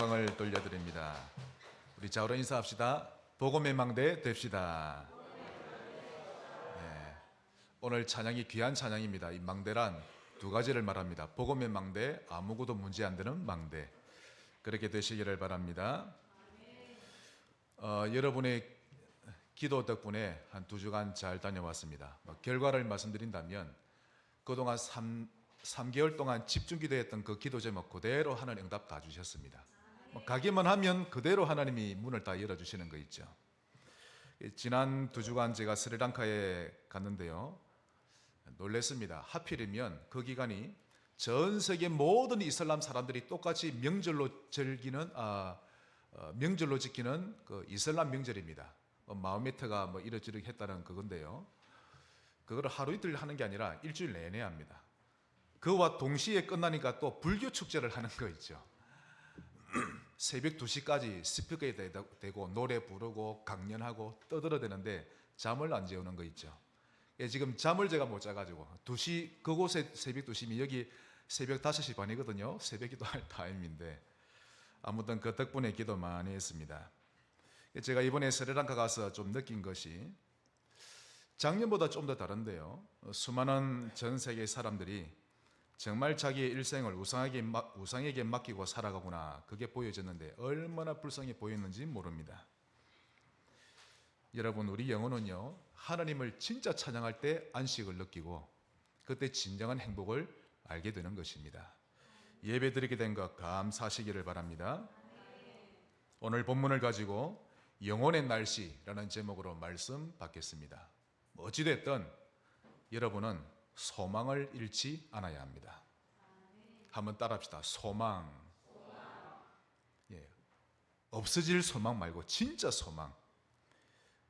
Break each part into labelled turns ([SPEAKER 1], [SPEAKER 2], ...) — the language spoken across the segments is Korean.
[SPEAKER 1] 영광을 돌려드립니다. 우리 자우로 인사합시다. 복음의 망대 됩시다. 네, 오늘 찬양이 귀한 찬양입니다. 이 망대란 두 가지를 말합니다. 복음의 망대, 아무것도 문제 안 되는 망대. 그렇게 되시기를 바랍니다. 여러분의 기도 덕분에 한 2주간 잘 다녀왔습니다. 결과를 말씀드린다면 그동안 3개월 동안 집중 기도했던 그 기도 제목 그대로 하나님 응답 다 주셨습니다. 가기만 하면 그대로 하나님이 문을 다 열어주시는 거 있죠. 지난 2주간 제가 스리랑카에 갔는데요, 놀랐습니다. 하필이면 그 기간이 전 세계 모든 이슬람 사람들이 똑같이 명절로 지키는 그 이슬람 명절입니다. 마호메트가 이러저러 했다는 그건데요, 그거를 하루 이틀 하는 게 아니라 일주일 내내 합니다. 그와 동시에 끝나니까 또 불교 축제를 하는 거 있죠. 새벽 2시까지 스피커에 대고 노래 부르고 강연하고 떠들어대는데 잠을 안 재우는 거 있죠. 지금 잠을 제가 못 자가지고 2시, 그곳에 새벽 2시면 여기 새벽 5시 반이거든요. 새벽 기도할 타임인데 아무튼 그 덕분에 기도 많이 했습니다. 제가 이번에 스리랑카 가서 좀 느낀 것이 작년보다 좀 더 다른데요, 수많은 전 세계 사람들이 정말 자기의 일생을 우상에게 맡기고 살아가구나, 그게 보여졌는데 얼마나 불쌍해 보였는지 모릅니다. 여러분, 우리 영혼은요, 하나님을 진짜 찬양할 때 안식을 느끼고 그때 진정한 행복을 알게 되는 것입니다. 예배 드리게 된 것 감사하시기를 바랍니다. 오늘 본문을 가지고 영혼의 날씨라는 제목으로 말씀 받겠습니다. 어찌됐든 여러분은 소망을 잃지 않아야 합니다. 한번 따라합시다. 소망. 없어질 소망 말고 진짜 소망.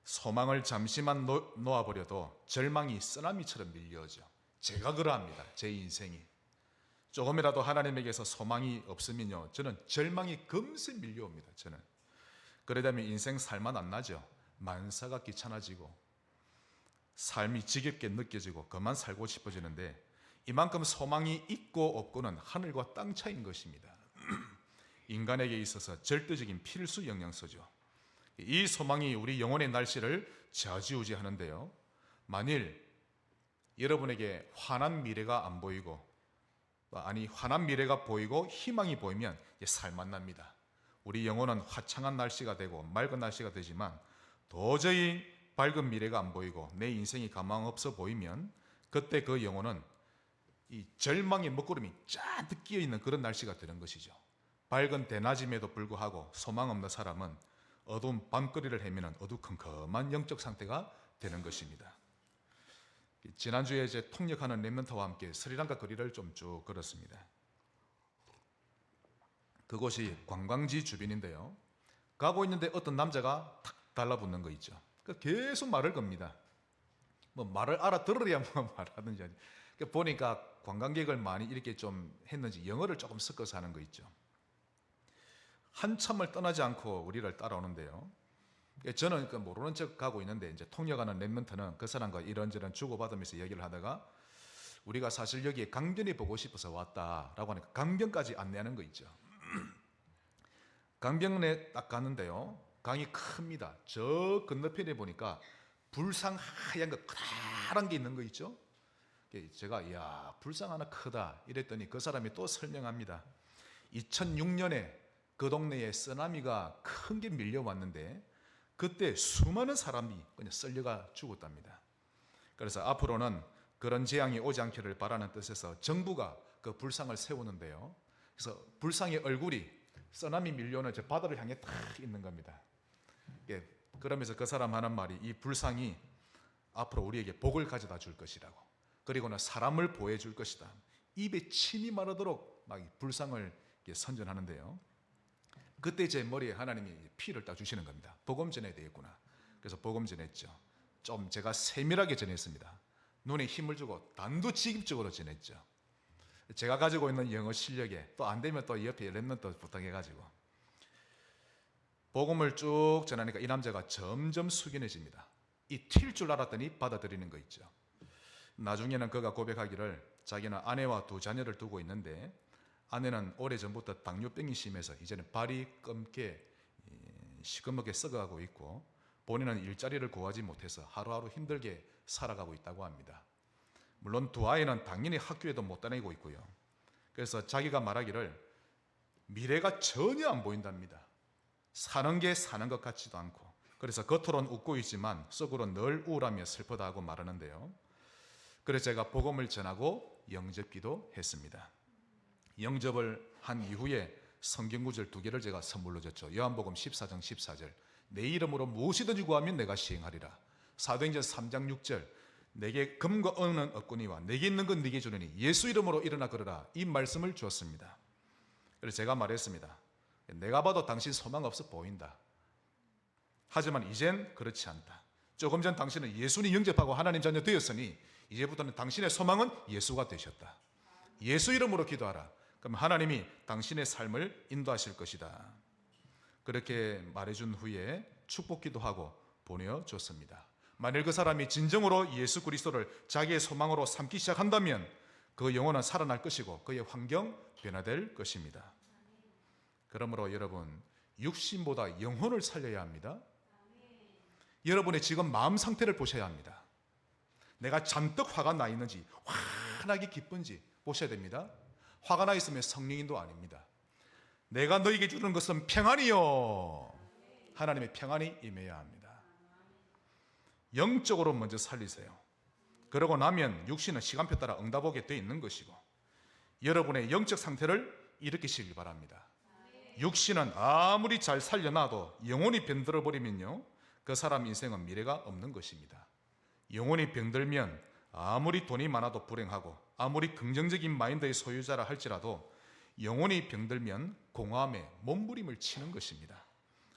[SPEAKER 1] 소망을 잠시만 놓아버려도 절망이 쓰나미처럼 밀려오죠. 제가 그러합니다. 제 인생이 조금이라도 하나님에게서 소망이 없으면요, 저는 절망이 금세 밀려옵니다. 저는 그러다면 인생 살만 안 나죠. 만사가 귀찮아지고 삶이 지겹게 느껴지고 그만 살고 싶어지는데, 이만큼 소망이 있고 없고는 하늘과 땅 차이인 것입니다. 인간에게 있어서 절대적인 필수 영양소죠. 이 소망이 우리 영혼의 날씨를 좌지우지하는데요, 만일 여러분에게 환한 미래가 안 보이고, 환한 미래가 보이고 희망이 보이면 살만 납니다. 우리 영혼은 화창한 날씨가 되고 맑은 날씨가 되지만 도저히 밝은 미래가 안 보이고 내 인생이 가망 없어 보이면 그때 그 영혼은 이 절망의 먹구름이 잔뜩 끼어있는 그런 날씨가 되는 것이죠. 밝은 대낮임에도 불구하고 소망 없는 사람은 어두운 밤거리를 헤매는 어두컴컴한 영적 상태가 되는 것입니다. 지난주에 제 통역하는 렘넌트와 함께 스리랑카 거리를 좀 쭉 걸었습니다. 그곳이 관광지 주변인데요, 가고 있는데 어떤 남자가 탁 달라붙는 거 있죠. 계속 말을 겁니다. 말을 알아들으려야 말하든지. 보니까 관광객을 많이 이렇게 좀 했는지 영어를 조금 섞어서 하는 거 있죠. 한참을 떠나지 않고 우리를 따라오는데요, 저는 모르는 척 가고 있는데 이제 통역하는 랩런트는 그 사람과 이런저런 주고받으면서 얘기를 하다가 우리가 사실 여기에 강변이 보고 싶어서 왔다라고 하니까 강변까지 안내하는 거 있죠. 강변에 딱 가는데요, 강이 큽니다. 저 건너편에 보니까 불상 하얀 거 커다란 게 있는 거 있죠. 제가 이야, 불상 하나 크다 이랬더니 그 사람이 또 설명합니다. 2006년에 그 동네에 쓰나미가 큰 게 밀려왔는데 그때 수많은 사람이 그냥 썰려가 죽었답니다. 그래서 앞으로는 그런 재앙이 오지 않기를 바라는 뜻에서 정부가 그 불상을 세우는데요, 그래서 불상의 얼굴이 쓰나미 밀려오는 저 바다를 향해 딱 있는 겁니다. 그러면서 그 사람 하는 말이, 이 불상이 앞으로 우리에게 복을 가져다 줄 것이라고, 그리고는 사람을 보호해 줄 것이다. 입에 침이 마르도록 막 이 불상을 선전하는데요, 그때 제 머리에 하나님이 피를 딱 주시는 겁니다. 복음 전해야 되겠구나. 그래서 복음 전했죠. 좀 제가 세밀하게 전했습니다. 눈에 힘을 주고 단도직입적으로 전했죠. 제가 가지고 있는 영어 실력에 또 안 되면 또 옆에 랩런트 부탁해가지고 복음을 쭉 전하니까 이 남자가 점점 숙연해집니다. 이 튈 줄 알았더니 받아들이는 거 있죠. 나중에는 그가 고백하기를 자기는 아내와 2 자녀를 두고 있는데 아내는 오래전부터 당뇨병이 심해서 이제는 발이 검게 시커멓게 썩어가고 있고, 본인은 일자리를 구하지 못해서 하루하루 힘들게 살아가고 있다고 합니다. 물론 두 아이는 당연히 학교에도 못 다니고 있고요. 그래서 자기가 말하기를 미래가 전혀 안 보인답니다. 사는 게 사는 것 같지도 않고, 그래서 겉으로는 웃고 있지만 속으로는 늘 우울하며 슬프다고 말하는데요. 그래서 제가 복음을 전하고 영접기도 했습니다. 영접을 한 이후에 성경구절 2개를 제가 선물로 줬죠. 요한복음 14장 14절, 내 이름으로 무엇이든지 구하면 내가 시행하리라. 사도행전 3장 6절, 내게 금과 은은 없거니와 내게 있는 건 네게 주느니 예수 이름으로 일어나 걸으라. 이 말씀을 주었습니다. 그래서 제가 말했습니다. 내가 봐도 당신 소망 없어 보인다. 하지만 이젠 그렇지 않다. 조금 전 당신은 예수님 영접하고 하나님 자녀 되었으니 이제부터는 당신의 소망은 예수가 되셨다. 예수 이름으로 기도하라. 그럼 하나님이 당신의 삶을 인도하실 것이다. 그렇게 말해준 후에 축복기도 하고 보내줬습니다. 만일 그 사람이 진정으로 예수 그리스도를 자기의 소망으로 삼기 시작한다면 그 영혼은 살아날 것이고 그의 환경 변화될 것입니다. 그러므로 여러분, 육신보다 영혼을 살려야 합니다. 여러분의 지금 마음 상태를 보셔야 합니다. 내가 잔뜩 화가 나 있는지, 환하게 기쁜지 보셔야 됩니다. 화가 나 있으면 성령인도 아닙니다. 내가 너에게 주는 것은 평안이요, 하나님의 평안이 임해야 합니다. 영적으로 먼저 살리세요. 그러고 나면 육신은 시간표 따라 응답하게 되어 있는 것이고, 여러분의 영적 상태를 일으키시길 바랍니다. 육신은 아무리 잘 살려놔도 영혼이 병들어 버리면요, 그 사람 인생은 미래가 없는 것입니다. 영혼이 병들면 아무리 돈이 많아도 불행하고, 아무리 긍정적인 마인드의 소유자라 할지라도 영혼이 병들면 공허함에 몸부림을 치는 것입니다.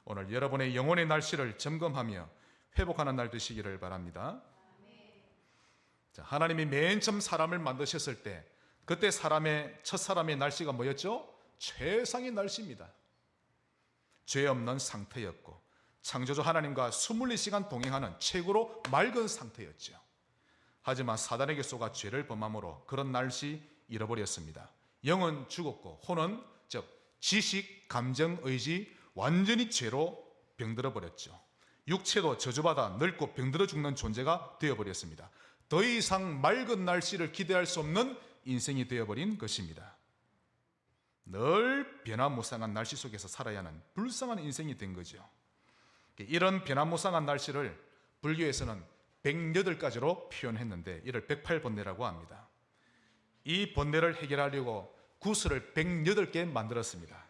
[SPEAKER 1] 오늘 여러분의 영혼의 날씨를 점검하며 회복하는 날 되시기를 바랍니다. 자, 하나님이 맨 처음 사람을 만드셨을 때 그때 첫 사람의 날씨가 뭐였죠? 최상의 날씨입니다. 죄 없는 상태였고 창조주 하나님과 24시간 동행하는 최고로 맑은 상태였죠. 하지만 사단에게 속아 죄를 범함으로 그런 날씨 잃어버렸습니다. 영은 죽었고 혼은, 즉 지식, 감정, 의지 완전히 죄로 병들어 버렸죠. 육체도 저주받아 늙고 병들어 죽는 존재가 되어버렸습니다. 더 이상 맑은 날씨를 기대할 수 없는 인생이 되어버린 것입니다. 늘 변화무쌍한 날씨 속에서 살아야 하는 불쌍한 인생이 된 거죠. 이런 변화무쌍한 날씨를 불교에서는 108가지로 표현했는데 이를 108번뇌라고 합니다. 이 번뇌를 해결하려고 구슬을 108개 만들었습니다.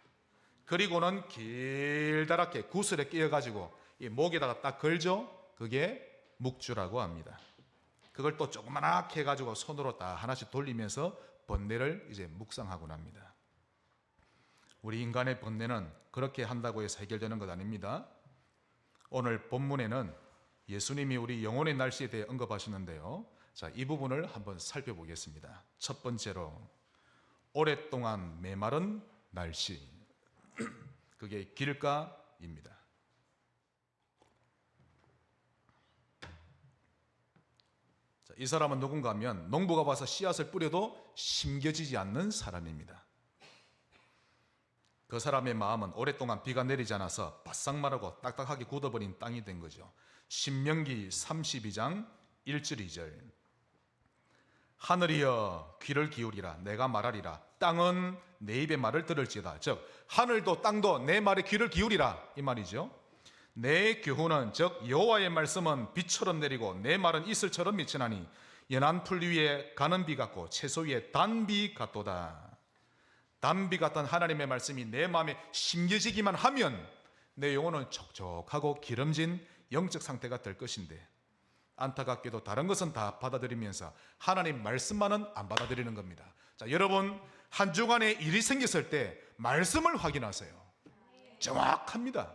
[SPEAKER 1] 그리고는 길다랗게 구슬에 끼어가지고 이 목에다가 딱 걸죠. 그게 묵주라고 합니다. 그걸 또 조그맣게 해가지고 손으로 딱 하나씩 돌리면서 번뇌를 이제 묵상하곤 합니다. 우리 인간의 번뇌는 그렇게 한다고 해서 해결되는 것 아닙니다. 오늘 본문에는 예수님이 우리 영혼의 날씨에 대해 언급하시는데요. 자, 이 부분을 한번 살펴보겠습니다. 첫 번째로 오랫동안 메마른 날씨, 그게 길가입니다. 자, 이 사람은 누군가 하면 농부가 와서 씨앗을 뿌려도 심겨지지 않는 사람입니다. 그 사람의 마음은 오랫동안 비가 내리지 않아서 바싹 마르고 딱딱하게 굳어버린 땅이 된 거죠. 신명기 32장 1절 2절, 하늘이여 귀를 기울이라, 내가 말하리라, 땅은 내 입의 말을 들을지어다. 즉 하늘도 땅도 내 말에 귀를 기울이라, 이 말이죠. 내 교훈은, 즉 여호와의 말씀은 비처럼 내리고 내 말은 이슬처럼 미치나니 연한 풀 위에 가는 비 같고 채소 위에 단비 같도다. 단비 같던 하나님의 말씀이 내 마음에 심겨지기만 하면 내 영혼은 촉촉하고 기름진 영적 상태가 될 것인데, 안타깝게도 다른 것은 다 받아들이면서 하나님 말씀만은 안 받아들이는 겁니다. 자, 여러분 한 주간에 일이 생겼을 때 말씀을 확인하세요. 정확합니다.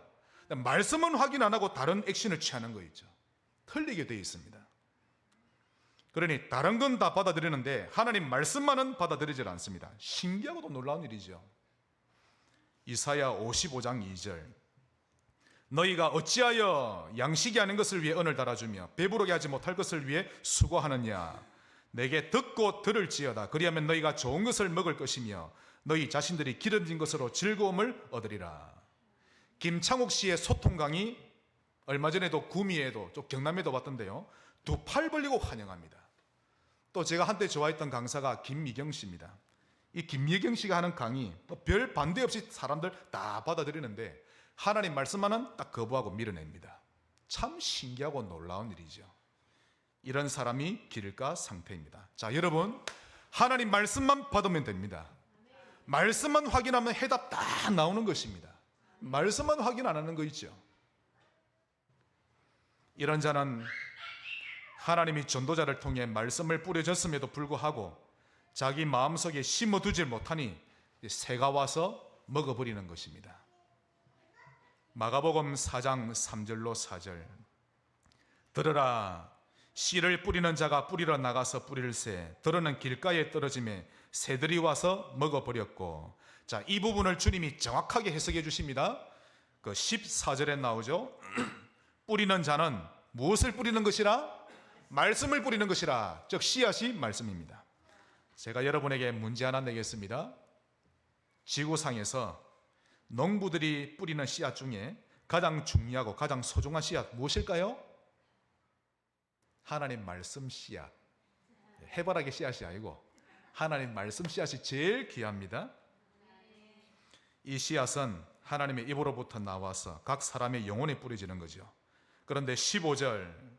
[SPEAKER 1] 말씀은 확인 안 하고 다른 액션을 취하는 거 있죠. 틀리게 되어 있습니다. 그러니 다른 건 다 받아들이는데 하나님 말씀만은 받아들이지 않습니다. 신기하고도 놀라운 일이죠. 이사야 55장 2절, 너희가 어찌하여 양식이 아닌 것을 위해 언을 달아주며 배부르게 하지 못할 것을 위해 수고하느냐. 내게 듣고 들을지어다. 그리하면 너희가 좋은 것을 먹을 것이며 너희 자신들이 기름진 것으로 즐거움을 얻으리라. 김창욱 씨의 소통 강의 얼마 전에도 구미에도 좀 경남에도 왔던데요, 두 팔 벌리고 환영합니다. 또 제가 한때 좋아했던 강사가 김미경 씨입니다. 이 김미경 씨가 하는 강의 별 반대 없이 사람들 다 받아들이는데 하나님 말씀만은 딱 거부하고 밀어냅니다. 참 신기하고 놀라운 일이죠. 이런 사람이 길가 상태입니다. 자, 여러분, 하나님 말씀만 받으면 됩니다. 말씀만 확인하면 해답 다 나오는 것입니다. 말씀만 확인 안 하는 거 있죠. 이런 자는 하나님이 전도자를 통해 말씀을 뿌려줬음에도 불구하고 자기 마음속에 심어두질 못하니 새가 와서 먹어버리는 것입니다. 마가복음 4장 3절로 4절. 들으라, 씨를 뿌리는 자가 뿌리러 나가서 뿌릴새 들어는 길가에 떨어짐에 새들이 와서 먹어버렸고. 자, 이 부분을 주님이 정확하게 해석해 주십니다. 그 14절에 나오죠. 뿌리는 자는 무엇을 뿌리는 것이라? 말씀을 뿌리는 것이라. 즉 씨앗이 말씀입니다. 제가 여러분에게 문제 하나 내겠습니다. 지구상에서 농부들이 뿌리는 씨앗 중에 가장 중요하고 가장 소중한 씨앗 무엇일까요? 하나님 말씀 씨앗. 해바라기 씨앗이 아니고 하나님 말씀 씨앗이 제일 귀합니다. 이 씨앗은 하나님의 입으로부터 나와서 각 사람의 영혼에 뿌려지는 거죠. 그런데 15절,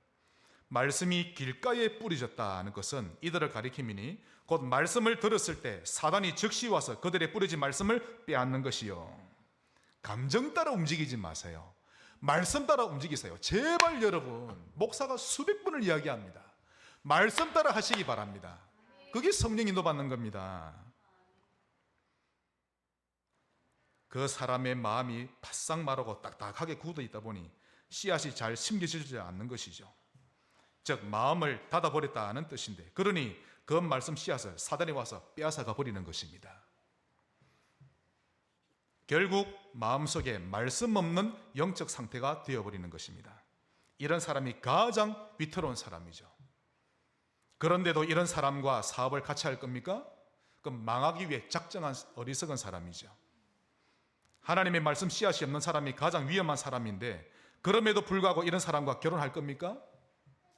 [SPEAKER 1] 말씀이 길가에 뿌려졌다는 것은 이들을 가리킴이니 곧 말씀을 들었을 때 사단이 즉시 와서 그들의 뿌려진 말씀을 빼앗는 것이요. 감정 따라 움직이지 마세요. 말씀 따라 움직이세요. 제발 여러분, 목사가 수백 번을 이야기합니다. 말씀 따라 하시기 바랍니다. 그게 성령 인도받는 겁니다. 그 사람의 마음이 바싹 마르고 딱딱하게 굳어 있다 보니 씨앗이 잘 심겨지지 않는 것이죠. 즉 마음을 닫아버렸다는 뜻인데, 그러니 그 말씀 씨앗을 사단이 와서 빼앗아가 버리는 것입니다. 결국 마음속에 말씀 없는 영적 상태가 되어버리는 것입니다. 이런 사람이 가장 위태로운 사람이죠. 그런데도 이런 사람과 사업을 같이 할 겁니까? 그럼 망하기 위해 작정한 어리석은 사람이죠. 하나님의 말씀 씨앗이 없는 사람이 가장 위험한 사람인데 그럼에도 불구하고 이런 사람과 결혼할 겁니까?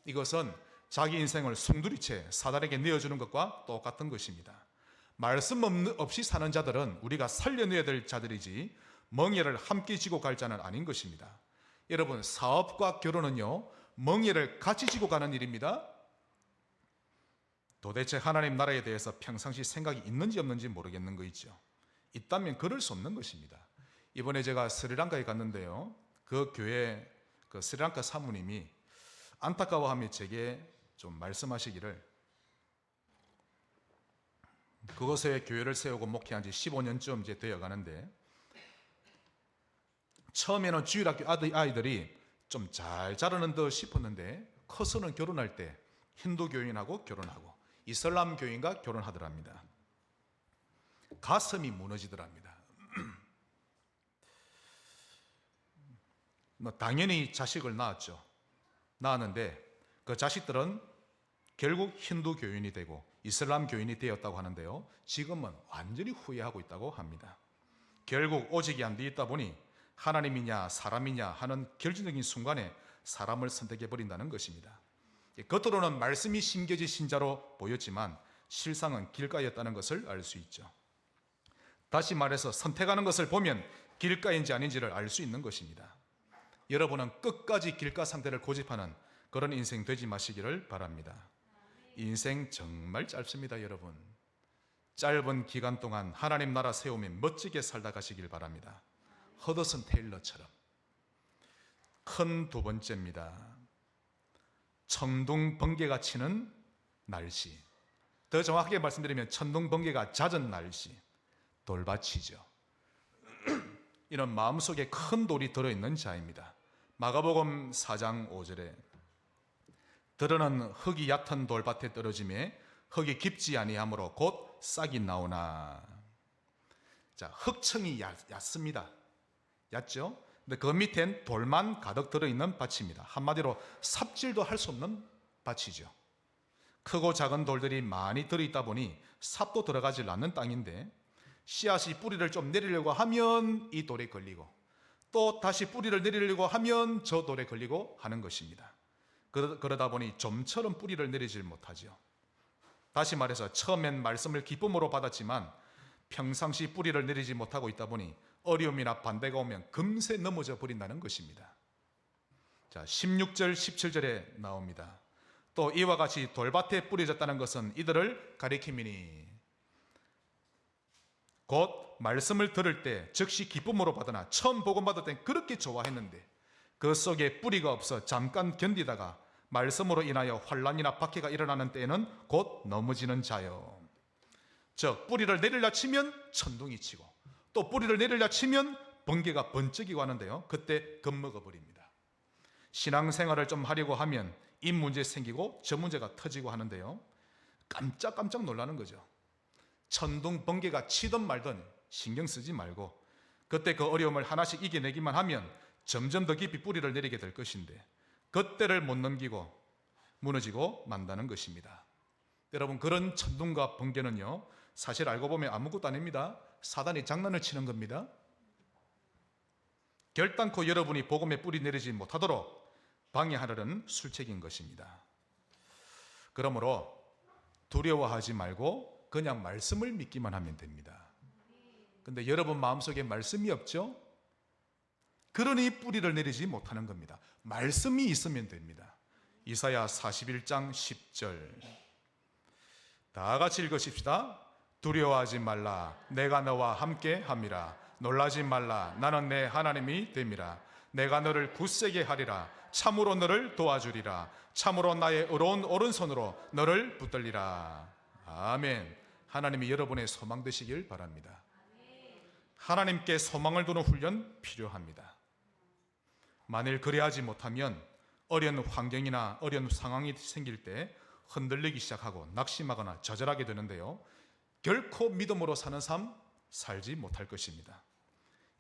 [SPEAKER 1] 이것은 자기 인생을 송두리째 사단에게 내어주는 것과 똑같은 것입니다. 말씀 없이 사는 자들은 우리가 살려내야 될 자들이지 멍에를 함께 지고 갈 자는 아닌 것입니다. 여러분, 사업과 결혼은요, 멍에를 같이 지고 가는 일입니다. 도대체 하나님 나라에 대해서 평상시 생각이 있는지 없는지 모르겠는 거 있죠. 있다면 그럴 수 없는 것입니다. 이번에 제가 스리랑카에 갔는데요, 그 교회 그 스리랑카 사모님이 안타까워하며 제게 좀 말씀하시기를, 그곳에 교회를 세우고 목회한 지 15년쯤 이제 되어 가는데, 처음에는 주일학교 아이들이 좀 잘 자라는 듯 싶었는데 커서는 결혼할 때 힌두 교인하고 결혼하고 이슬람 교인과 결혼하더랍니다. 가슴이 무너지더랍니다. 당연히 자식을 낳았죠. 낳았는데 그 자식들은 결국 힌두 교인이 되고 이슬람 교인이 되었다고 하는데요, 지금은 완전히 후회하고 있다고 합니다. 결국 오직이 안 돼 있다 보니 하나님이냐 사람이냐 하는 결정적인 순간에 사람을 선택해 버린다는 것입니다. 겉으로는 말씀이 심겨진 신자로 보였지만 실상은 길가였다는 것을 알 수 있죠. 다시 말해서 선택하는 것을 보면 길가인지 아닌지를 알 수 있는 것입니다. 여러분은 끝까지 길가 상태를 고집하는 그런 인생 되지 마시기를 바랍니다. 인생 정말 짧습니다, 여러분. 짧은 기간 동안 하나님 나라 세우며 멋지게 살다 가시길 바랍니다. 허더슨 테일러처럼. 큰 두 번째입니다. 천둥 번개가 치는 날씨. 더 정확하게 말씀드리면 천둥 번개가 잦은 날씨, 돌밭이죠. 이런 마음속에 큰 돌이 들어있는 자입니다. 마가복음 4장 5절에 들어는 흙이 얕은 돌밭에 떨어짐에 흙이 깊지 아니하므로 곧 싹이 나오나. 자, 흙층이 얕습니다. 얕죠? 근데 그 밑엔 돌만 가득 들어있는 밭입니다. 한마디로 삽질도 할 수 없는 밭이죠. 크고 작은 돌들이 많이 들어있다 보니 삽도 들어가질 않는 땅인데 씨앗이 뿌리를 좀 내리려고 하면 이 돌에 걸리고 또 다시 뿌리를 내리려고 하면 저 돌에 걸리고 하는 것입니다. 그러다 보니 좀처럼 뿌리를 내리질 못하죠. 다시 말해서 처음엔 말씀을 기쁨으로 받았지만 평상시 뿌리를 내리지 못하고 있다 보니 어려움이나 반대가 오면 금세 넘어져 버린다는 것입니다. 자, 16절 17절에 나옵니다. 또 이와 같이 돌밭에 뿌려졌다는 것은 이들을 가리킴이니 곧 말씀을 들을 때 즉시 기쁨으로 받으나 처음 복음 받을 땐 그렇게 좋아했는데 그 속에 뿌리가 없어 잠깐 견디다가 말씀으로 인하여 환난이나 박해가 일어나는 때에는 곧 넘어지는 자요. 즉 뿌리를 내리려 치면 천둥이 치고 또 뿌리를 내리려 치면 번개가 번쩍이고 하는데요, 그때 겁먹어 버립니다. 신앙생활을 좀 하려고 하면 이 문제 생기고 저 문제가 터지고 하는데요, 깜짝깜짝 놀라는 거죠. 천둥 번개가 치든 말든 신경 쓰지 말고 그때 그 어려움을 하나씩 이겨내기만 하면 점점 더 깊이 뿌리를 내리게 될 것인데 그때를 못 넘기고 무너지고 만다는 것입니다. 여러분, 그런 천둥과 번개는요, 사실 알고 보면 아무것도 아닙니다. 사단이 장난을 치는 겁니다. 결단코 여러분이 복음에 뿌리 내리지 못하도록 방해하려는 술책인 것입니다. 그러므로 두려워하지 말고 그냥 말씀을 믿기만 하면 됩니다. 근데 여러분 마음속에 말씀이 없죠? 그러니 뿌리를 내리지 못하는 겁니다. 말씀이 있으면 됩니다. 이사야 41장 10절 다 같이 읽으십시다. 두려워하지 말라. 내가 너와 함께 함이라. 놀라지 말라. 나는 내 하나님이 됨이라. 내가 너를 굳세게 하리라. 참으로 너를 도와주리라. 참으로 나의 의로운 오른손으로 너를 붙들리라. 아멘. 하나님이 여러분의 소망 되시길 바랍니다. 하나님께 소망을 두는 훈련 필요합니다. 만일 그래하지 못하면 어려운 환경이나 어려운 상황이 생길 때 흔들리기 시작하고 낙심하거나 좌절하게 되는데요, 결코 믿음으로 사는 삶 살지 못할 것입니다.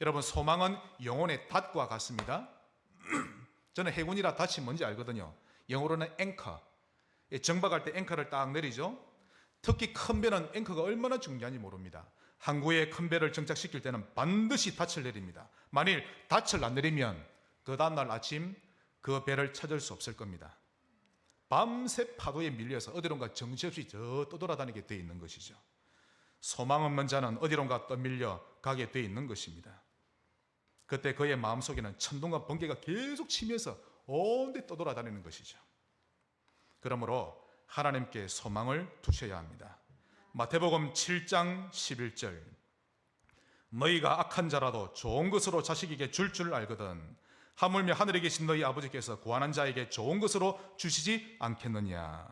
[SPEAKER 1] 여러분, 소망은 영혼의 닷과 같습니다. 저는 해군이라 닷이 뭔지 알거든요. 영어로는 앵커. 정박할 때 앵커를 딱 내리죠. 특히 큰 배는 앵커가 얼마나 중요한지 모릅니다. 항구에 큰 배를 정착시킬 때는 반드시 닻을 내립니다. 만일 닻을 안 내리면 그 다음날 아침 그 배를 찾을 수 없을 겁니다. 밤새 파도에 밀려서 어디론가 정신없이 저 떠돌아다니게 되어 있는 것이죠. 소망 없는 자는 어디론가 떠밀려 가게 되어 있는 것입니다. 그때 그의 마음속에는 천둥과 번개가 계속 치면서 온데 떠돌아다니는 것이죠. 그러므로 하나님께 소망을 두셔야 합니다. 마태복음 7장 11절 너희가 악한 자라도 좋은 것으로 자식에게 줄 알거든 하물며 하늘에 계신 너희 아버지께서 구하는 자에게 좋은 것으로 주시지 않겠느냐.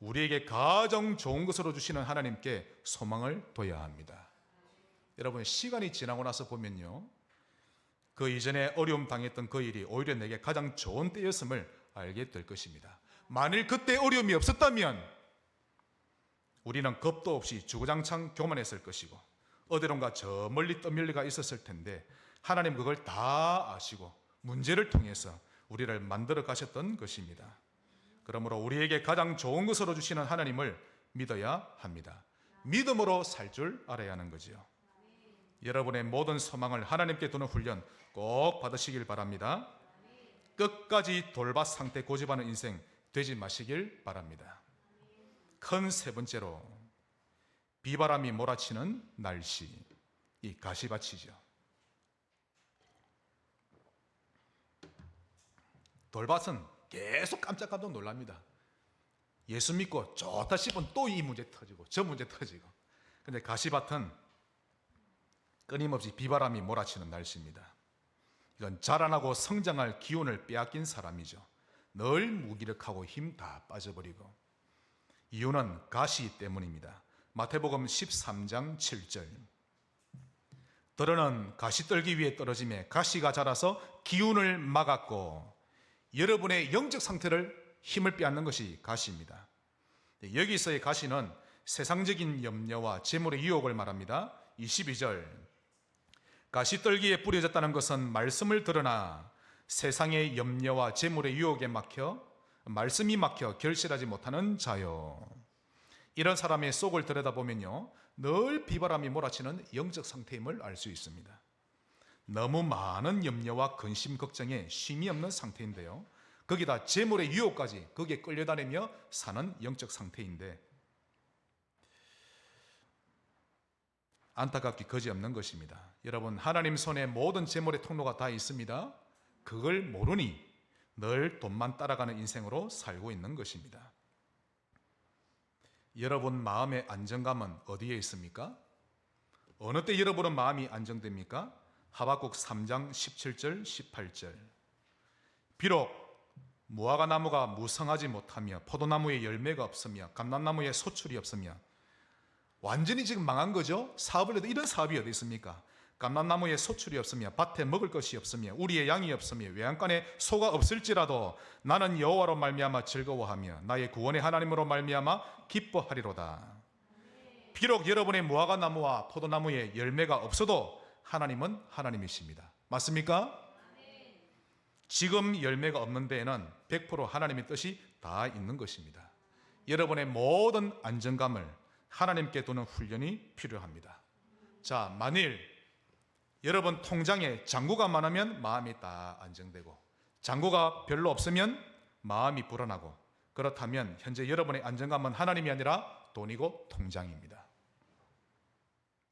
[SPEAKER 1] 우리에게 가장 좋은 것으로 주시는 하나님께 소망을 둬야 합니다. 여러분, 시간이 지나고 나서 보면요, 그 이전에 어려움 당했던 그 일이 오히려 내게 가장 좋은 때였음을 알게 될 것입니다. 만일 그때 어려움이 없었다면 우리는 겁도 없이 주구장창 교만했을 것이고 어디론가 저 멀리 떠밀려가 있었을 텐데 하나님 그걸 다 아시고 문제를 통해서 우리를 만들어 가셨던 것입니다. 그러므로 우리에게 가장 좋은 것으로 주시는 하나님을 믿어야 합니다. 믿음으로 살 줄 알아야 하는 거지요. 여러분의 모든 소망을 하나님께 두는 훈련 꼭 받으시길 바랍니다. 끝까지 돌밭 상태 고집하는 인생 되지 마시길 바랍니다. 큰 세 번째로 비바람이 몰아치는 날씨, 이 가시밭이죠. 돌밭은 계속 깜짝깜짝 놀랍니다. 예수 믿고 좋다 싶으면 또 이 문제 터지고 저 문제 터지고. 근데 가시밭은 끊임없이 비바람이 몰아치는 날씨입니다. 이건 자라나고 성장할 기운을 빼앗긴 사람이죠. 늘 무기력하고 힘 다 빠져버리고. 이유는 가시 때문입니다. 마태복음 13장 7절 들어는 가시떨기 위에 떨어짐에 가시가 자라서 기운을 막았고. 여러분의 영적 상태를 힘을 빼앗는 것이 가시입니다. 여기서의 가시는 세상적인 염려와 재물의 유혹을 말합니다. 22절 가시떨기에 뿌려졌다는 것은 말씀을 들으나 세상의 염려와 재물의 유혹에 막혀 말씀이 막혀 결실하지 못하는 자요. 이런 사람의 속을 들여다보면요, 늘 비바람이 몰아치는 영적 상태임을 알 수 있습니다. 너무 많은 염려와 근심 걱정에 쉼이 없는 상태인데요, 거기다 재물의 유혹까지 거기에 끌려다니며 사는 영적 상태인데 안타깝게 그지없는 것입니다. 여러분, 하나님 손에 모든 재물의 통로가 다 있습니다. 그걸 모르니 늘 돈만 따라가는 인생으로 살고 있는 것입니다. 여러분 마음의 안정감은 어디에 있습니까? 어느 때 여러분은 마음이 안정됩니까? 하박국 3장 17절 18절. 비록 무화과나무가 무성하지 못하며 포도나무에 열매가 없으며 감람나무에 소출이 없으며 완전히 지금 망한 거죠. 사업을 해도 이런 사업이 어디 있습니까? 감람나무에 소출이 없으며 밭에 먹을 것이 없으며 우리의 양이 없으며 외양간에 소가 없을지라도 나는 여호와로 말미암아 즐거워하며 나의 구원의 하나님으로 말미암아 기뻐하리로다. 비록 여러분의 무화과나무와 포도나무에 열매가 없어도 하나님은 하나님이십니다. 맞습니까? 지금 열매가 없는 데에는 100% 하나님의 뜻이 다 있는 것입니다. 여러분의 모든 안정감을 하나님께 두는 훈련이 필요합니다. 자, 만일 여러분 통장에 잔고가 많으면 마음이 다 안정되고 잔고가 별로 없으면 마음이 불안하고, 그렇다면 현재 여러분의 안정감은 하나님이 아니라 돈이고 통장입니다.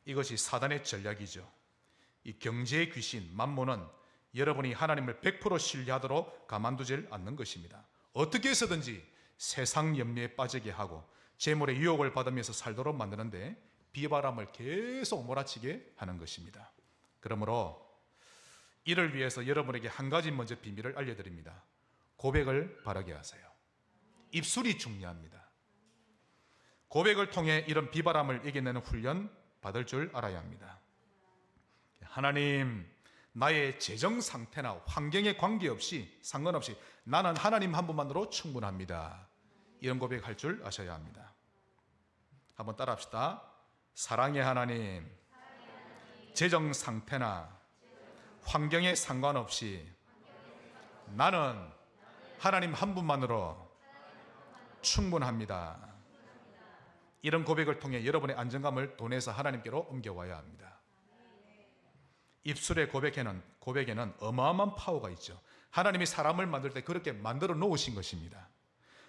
[SPEAKER 1] 이것이 사단의 전략이죠. 이 경제의 귀신 만몬은 여러분이 하나님을 100% 신뢰하도록 가만두질 않는 것입니다. 어떻게 해서든지 세상 염려에 빠지게 하고 재물의 유혹을 받으면서 살도록 만드는데 비바람을 계속 몰아치게 하는 것입니다. 그러므로 이를 위해서 여러분에게 한 가지 먼저 비밀을 알려드립니다. 고백을 바르게 하세요. 입술이 중요합니다. 고백을 통해 이런 비바람을 이겨내는 훈련 받을 줄 알아야 합니다. 하나님, 나의 재정 상태나 환경에 관계없이 상관없이 나는 하나님 한 분만으로 충분합니다. 이런 고백할 줄 아셔야 합니다. 한번 따라합시다. 사랑의 하나님, 재정 상태나 환경에 상관없이 나는 하나님 한 분만으로 충분합니다. 이런 고백을 통해 여러분의 안정감을 돈에서 하나님께로 옮겨와야 합니다. 입술의 고백에는 어마어마한 파워가 있죠. 하나님이 사람을 만들 때 그렇게 만들어 놓으신 것입니다.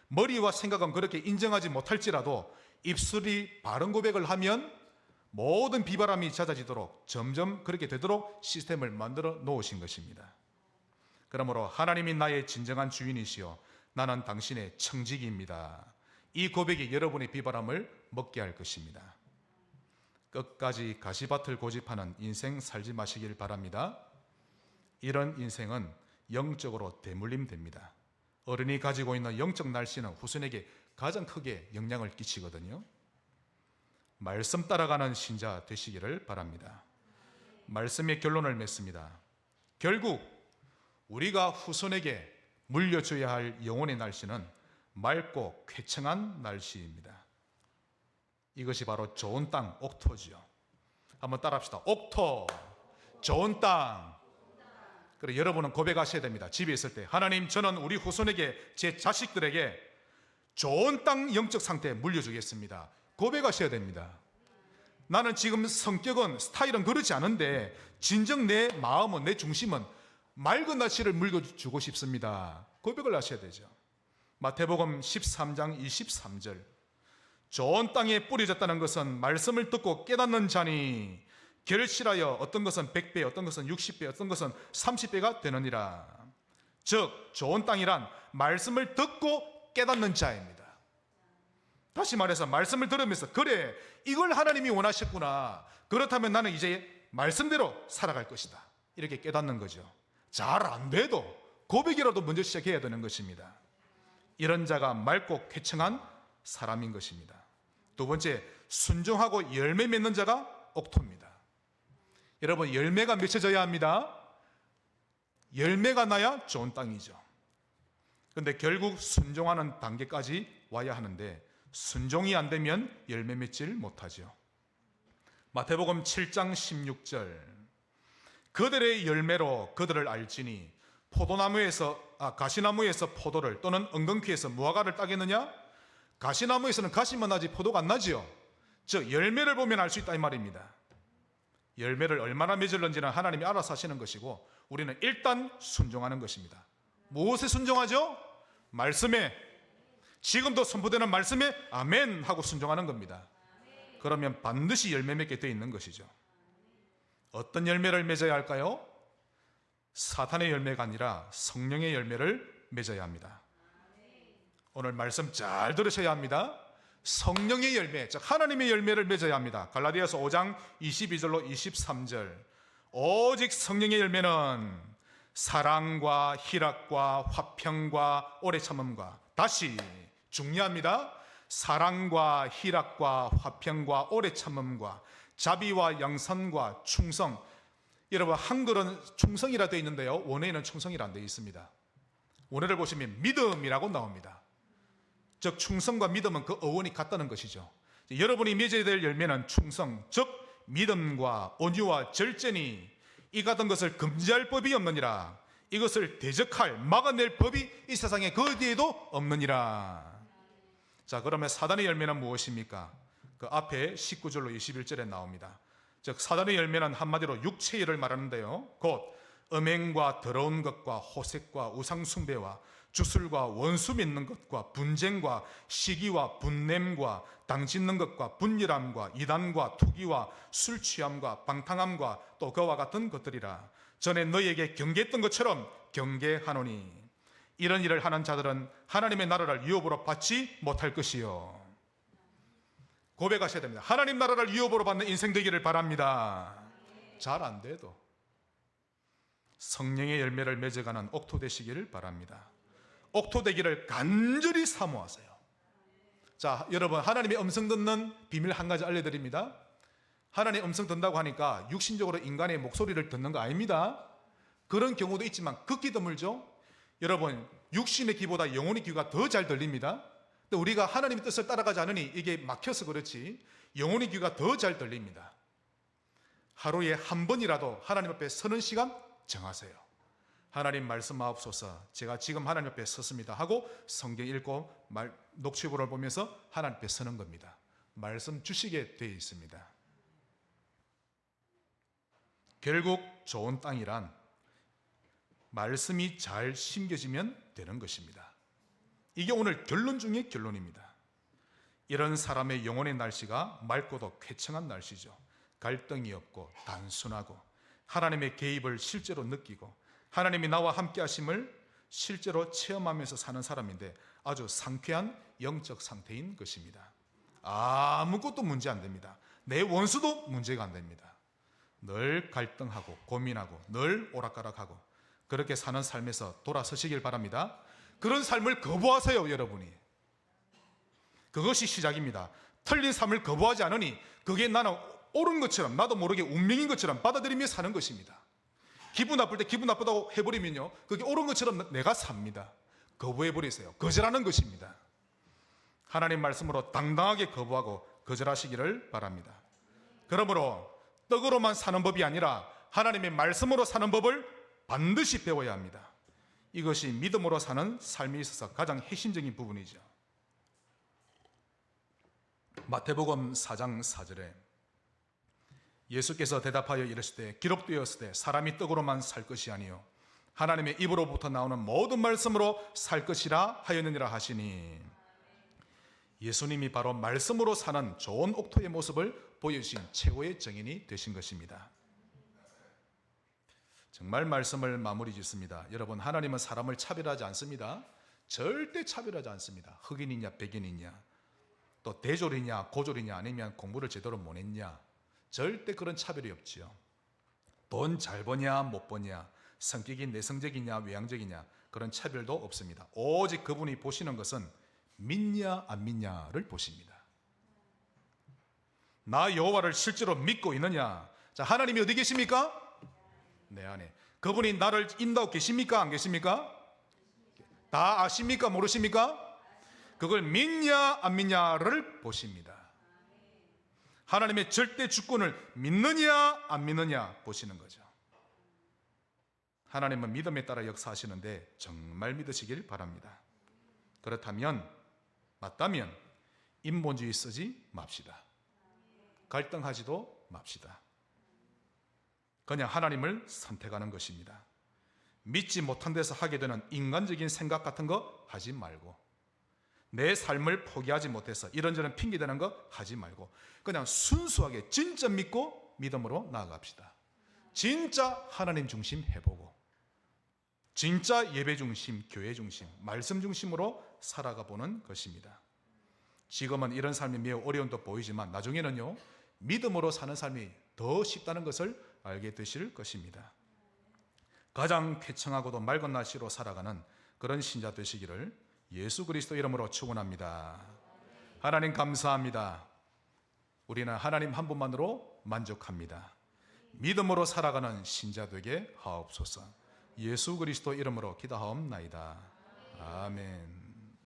[SPEAKER 1] 머리와 생각은 그렇게 인정하지 못할지라도 입술이 바른 고백을 하면 모든 비바람이 잦아지도록 점점 그렇게 되도록 시스템을 만들어 놓으신 것입니다. 그러므로 하나님이 나의 진정한 주인이시요 나는 당신의 청지기입니다. 이 고백이 여러분의 비바람을 먹게 할 것입니다. 끝까지 가시밭을 고집하는 인생 살지 마시길 바랍니다. 이런 인생은 영적으로 대물림됩니다. 어른이 가지고 있는 영적 날씨는 후손에게 가장 크게 영향을 끼치거든요. 말씀 따라가는 신자 되시기를 바랍니다. 말씀의 결론을 맺습니다. 결국 우리가 후손에게 물려줘야 할 영혼의 날씨는 맑고 쾌청한 날씨입니다. 이것이 바로 좋은 땅, 옥토지요. 한번 따라합시다. 옥토, 좋은 땅. 그래, 여러분은 고백하셔야 됩니다. 집에 있을 때 하나님, 저는 우리 후손에게, 제 자식들에게 좋은 땅 영적 상태에 물려주겠습니다. 고백하셔야 됩니다. 나는 지금 성격은, 스타일은 그렇지 않은데 진정 내 마음은, 내 중심은 맑은 날씨를 물려주고 싶습니다. 고백을 하셔야 되죠. 마태복음 13장 23절. 좋은 땅에 뿌려졌다는 것은 말씀을 듣고 깨닫는 자니 결실하여 어떤 것은 100배, 어떤 것은 60배, 어떤 것은 30배가 되느니라. 즉 좋은 땅이란 말씀을 듣고 깨닫는 자입니다. 다시 말해서 말씀을 들으면서 그래, 이걸 하나님이 원하셨구나, 그렇다면 나는 이제 말씀대로 살아갈 것이다, 이렇게 깨닫는 거죠. 잘 안 돼도 고백이라도 먼저 시작해야 되는 것입니다. 이런 자가 맑고 쾌청한 사람인 것입니다. 두 번째, 순종하고 열매 맺는 자가 옥토입니다. 여러분, 열매가 맺혀져야 합니다. 열매가 나야 좋은 땅이죠. 그런데 결국 순종하는 단계까지 와야 하는데 순종이 안 되면 열매 맺질 못하죠. 마태복음 7장 16절. 그들의 열매로 그들을 알지니 가시나무에서 포도를 또는 엉겅퀴에서 무화과를 따겠느냐? 가시나무에서는 가시만 나지 포도가 안 나지요. 즉 열매를 보면 알 수 있다 이 말입니다. 열매를 얼마나 맺을는지는 하나님이 알아서 하시는 것이고 우리는 일단 순종하는 것입니다. 무엇에 순종하죠? 말씀에. 지금도 선포되는 말씀에 아멘 하고 순종하는 겁니다. 그러면 반드시 열매 맺게 되어 있는 것이죠. 어떤 열매를 맺어야 할까요? 사탄의 열매가 아니라 성령의 열매를 맺어야 합니다. 오늘 말씀 잘 들으셔야 합니다. 성령의 열매, 즉 하나님의 열매를 맺어야 합니다. 갈라디아서 5장 22절로 23절. 오직 성령의 열매는 사랑과 희락과 화평과 오래 참음과, 다시 중요합니다. 사랑과 희락과 화평과 오래 참음과 자비와 양선과 충성. 여러분 한글은 충성이라 되어 있는데요, 원어에는 충성이라 안 되어 있습니다. 원어를 보시면 믿음이라고 나옵니다. 즉 충성과 믿음은 그 어원이 같다는 것이죠. 여러분이 맺어야 될 열매는 충성, 즉 믿음과 온유와 절제니 이 같은 것을 금지할 법이 없느니라. 이것을 대적할, 막아낼 법이 이 세상에 그 어디에도 없느니라. 자, 그러면 사단의 열매는 무엇입니까? 그 앞에 19절로 21절에 나옵니다. 즉 사단의 열매는 한마디로 육체의 일을 말하는데요, 곧 음행과 더러운 것과 호색과 우상숭배와 주술과 원수 맺는 것과 분쟁과 시기와 분냄과 당짓는 것과 분열함과 이단과 투기와 술 취함과 방탕함과 또 그와 같은 것들이라. 전에 너희에게 경계했던 것처럼 경계하노니 이런 일을 하는 자들은 하나님의 나라를 유업으로 받지 못할 것이요. 고백하셔야 됩니다. 하나님 나라를 유업으로 받는 인생 되기를 바랍니다. 잘 안 돼도 성령의 열매를 맺어가는 옥토 되시기를 바랍니다. 옥토 되기를 간절히 사모하세요. 자, 여러분 하나님의 음성 듣는 비밀 한 가지 알려드립니다. 하나님의 음성 듣는다고 하니까 육신적으로 인간의 목소리를 듣는 거 아닙니다. 그런 경우도 있지만 극히 드물죠. 여러분 육신의 귀보다 영혼의 귀가 더 잘 들립니다. 근데 우리가 하나님의 뜻을 따라가지 않으니 이게 막혀서 그렇지 영혼의 귀가 더 잘 들립니다. 하루에 한 번이라도 하나님 앞에 서는 시간 정하세요. 하나님 말씀하옵소서, 제가 지금 하나님 앞에 섰습니다 하고 성경 읽고 녹취록을 보면서 하나님 앞에 서는 겁니다. 말씀 주시게 되어 있습니다. 결국 좋은 땅이란 말씀이 잘 심겨지면 되는 것입니다. 이게 오늘 결론 중의 결론입니다. 이런 사람의 영혼의 날씨가 맑고도 쾌청한 날씨죠. 갈등이 없고 단순하고 하나님의 개입을 실제로 느끼고 하나님이 나와 함께 하심을 실제로 체험하면서 사는 사람인데 아주 상쾌한 영적 상태인 것입니다. 아무것도 문제 안 됩니다. 내 원수도 문제가 안 됩니다. 늘 갈등하고 고민하고 늘 오락가락하고 그렇게 사는 삶에서 돌아서시길 바랍니다. 그런 삶을 거부하세요, 여러분이. 그것이 시작입니다. 틀린 삶을 거부하지 않으니 그게 나는 옳은 것처럼 나도 모르게 운명인 것처럼 받아들이며 사는 것입니다. 기분 나쁠 때 기분 나쁘다고 해버리면요, 그게 옳은 것처럼 내가 삽니다. 거부해버리세요. 거절하는 것입니다. 하나님 말씀으로 당당하게 거부하고 거절하시기를 바랍니다. 그러므로 떡으로만 사는 법이 아니라 하나님의 말씀으로 사는 법을 반드시 배워야 합니다. 이것이 믿음으로 사는 삶에 있어서 가장 핵심적인 부분이죠. 마태복음 4장 4절에 예수께서 대답하여 이르시되 기록되었으되 사람이 떡으로만 살 것이 아니요 하나님의 입으로부터 나오는 모든 말씀으로 살 것이라 하였느니라 하시니, 예수님이 바로 말씀으로 사는 좋은 옥토의 모습을 보여주신 최고의 증인이 되신 것입니다. 정말 말씀을 마무리 짓습니다. 여러분, 하나님은 사람을 차별하지 않습니다. 절대 차별하지 않습니다. 흑인이냐 백인이냐 또 대졸이냐 고졸이냐 아니면 공부를 제대로 못했냐 절대 그런 차별이 없지요. 돈 잘 버냐 못 버냐 성격이 내성적이냐 외향적이냐 그런 차별도 없습니다. 오직 그분이 보시는 것은 믿냐 안 믿냐를 보십니다. 나 여호와를 실제로 믿고 있느냐. 자, 하나님이 어디 계십니까? 내 안에. 그분이 나를 인도하고 계십니까 안 계십니까? 다 아십니까 모르십니까? 그걸 믿냐 안 믿냐를 보십니다. 하나님의 절대 주권을 믿느냐 안 믿느냐 보시는 거죠. 하나님은 믿음에 따라 역사하시는데 정말 믿으시길 바랍니다. 그렇다면 맞다면 인본주의 쓰지 맙시다. 갈등하지도 맙시다. 그냥 하나님을 선택하는 것입니다. 믿지 못한 데서 하게 되는 인간적인 생각 같은 거 하지 말고, 내 삶을 포기하지 못해서 이런저런 핑계대는 거 하지 말고 그냥 순수하게 진짜 믿고 믿음으로 나아갑시다. 진짜 하나님 중심 해보고 진짜 예배 중심, 교회 중심, 말씀 중심으로 살아가 보는 것입니다. 지금은 이런 삶이 매우 어려움도 보이지만 나중에는요, 믿음으로 사는 삶이 더 쉽다는 것을 알게 되실 것입니다. 가장 쾌청하고도 맑은 날씨로 살아가는 그런 신자 되시기를 예수 그리스도 이름으로 축원합니다. 하나님 감사합니다. 우리는 하나님 한 분만으로 만족합니다. 믿음으로 살아가는 신자 되게 하옵소서. 예수 그리스도 이름으로 기도하옵나이다. 아멘.